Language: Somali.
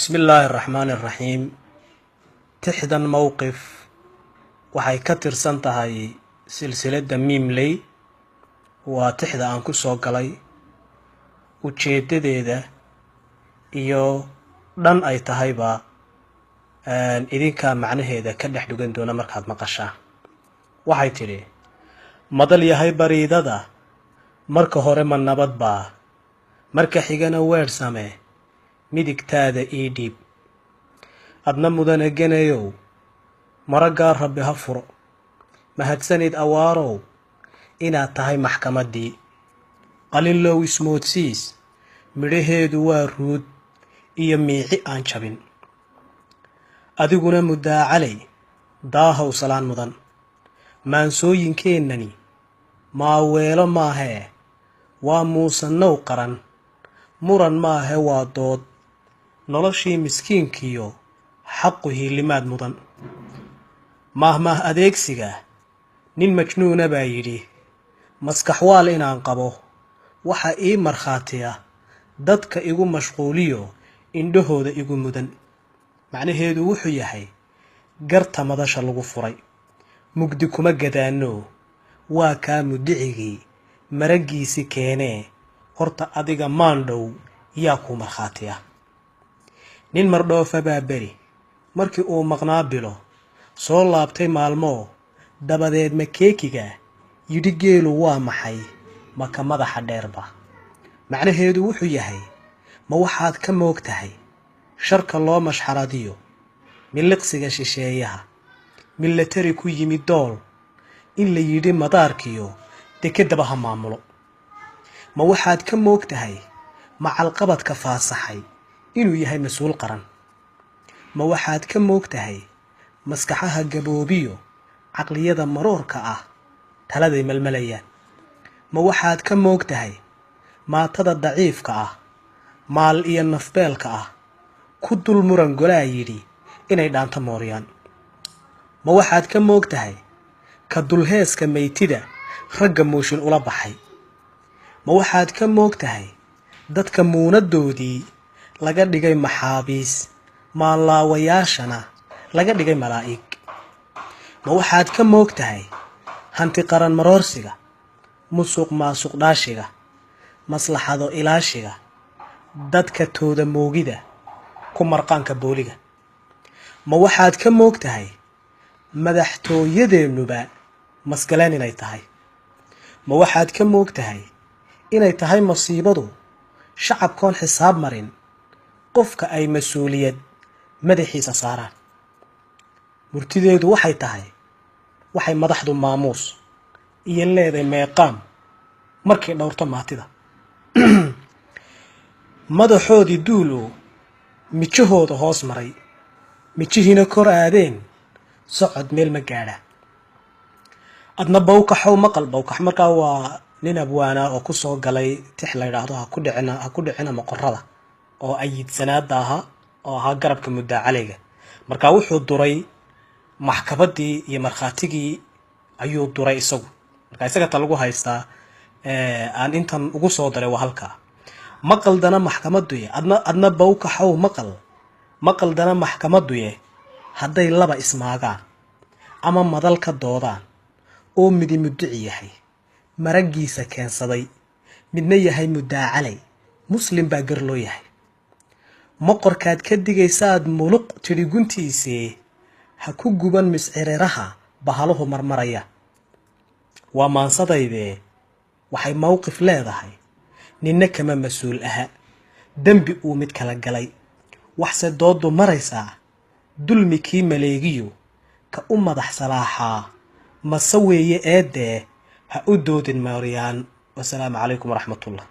بسم الله الرحمن الرحيم. تحدن موقف waxay ka tirsan tahay silsilada Mimley waa tixda aan ku soo galay ujeedadeeda iyo dhan ay tahayba idinka macnaheeda ka dhex dhugan doona markaad maqashaa. waxay tiri madal yahay bariidada marka hore ma nabad baa marka xigana weer samee midigtaada ii dhiib adna mudane genayow maragaa rabbi ha furo mahadsanid awaarow inaad tahay maxkamaddii qalillow ismoodsiis midhaheedu waa ruud iyo miici aan jabin adiguna mudaacalay daahow salaan mudan maansooyinkeennani maaweelo maahee waa muusannow qaran muran maahe waa dood noloshii miskiinkiyo xaqu hiilimaad mudan mahmah adeegsiga nin majnuuna baa yidhi maskaxwaal inaan qabo waxa ii markhaatiya dadka igu mashquuliyo indhahooda igu mudan macnaheedu wuxuu yahay garta madasha lagu furay mugdi kuma gadaano waa kaa mudicigii maragiisi keenee horta adiga maandhow yaa ku markhaatiya nin mardhoofa baa beri markii uu maqnaa bilo soo laabtay maalmoo dabadeed makeekiga yidhi geelu waa maxay maka madaxa dheerba macnaheedu wuxuu yahay ma waxaad ka moog tahay sharka loo mashxaradiyo miliqsiga shisheeyaha milatari ku yimid dool in la yidhi madaarkiyo dekedaba ha maamulo ma waxaad ka moog tahay macalqabadka faasaxay inuu yahay mas-uul qaran ma waxaad ka moog tahay maskaxaha gaboobiyo caqliyada maroorka ah taladay malmalayaan ma waxaad ka moog tahay maatada daciifka ah maal iyo nafbeelka ah ku dul muran golaa yidhi inay dhaanta mooriyaan ma waxaad ka moog tahay ka dulheeska maytida ragga mooshin ula baxay ma waxaad ka moog tahay dadka muunadoodii laga dhigay maxaabiis maalaawayaashana laga dhigay malaa'ig ma waxaad ka moog tahay hanti qaran maroorsiga musuq maasuq dhaashiga maslaxado ilaashiga dadka tooda moogida ku marqaanka booliga ma waxaad ka moog tahay madaxtooyadeennuba masgaleen inay tahay ma waxaad ka moog tahay inay tahay masiibadu shacabkoon xisaab marin qofka ay mas-uuliyad madaxiisa saaraan murtideedu waxay tahay waxay madaxdu maamuus iyo leeday meeqaam markay dhowrto maatida madaxoodii duulo mijahooda hoos maray mijihiina kor aadeen socod meel ma gaadha adna bawkaxow maqal bawkax markaa waa nin abwaana oo ku soo galay tix la yidhaahdo ha ku dhicina maqorada oo ayidsanaada ahaa oo ahaa garabka mudaacalayga markaa wuxuu duray maxkamaddii iyo markhaatigii ayuu duray isagu markaa isaga ta lagu haystaa aan intan ugu soo daray waa halkaa maqaldana maxkamaduye adna bawkaxow maqaldana maxkamaduye hadday laba ismaagaan ama madal ka doodaan oo midi mudici yahay maragiisa keensaday midna yahay mudaacalay muslim baa gar loo yahay maqorkaad ka digaysaad muluq tidhi guntiisee ha ku guban misciriraha bahaluhu marmaraya waa maansadaydee waxay mowqif leedahay ninna kama mas-uul aha dembi uu mid kala galay waxse dooddu maraysaa dulmi kii maleegiyo ka u madax salaaxaa mase weeye eedee ha u doodin maariyaan wasalaamu calaykum waraxmatullah.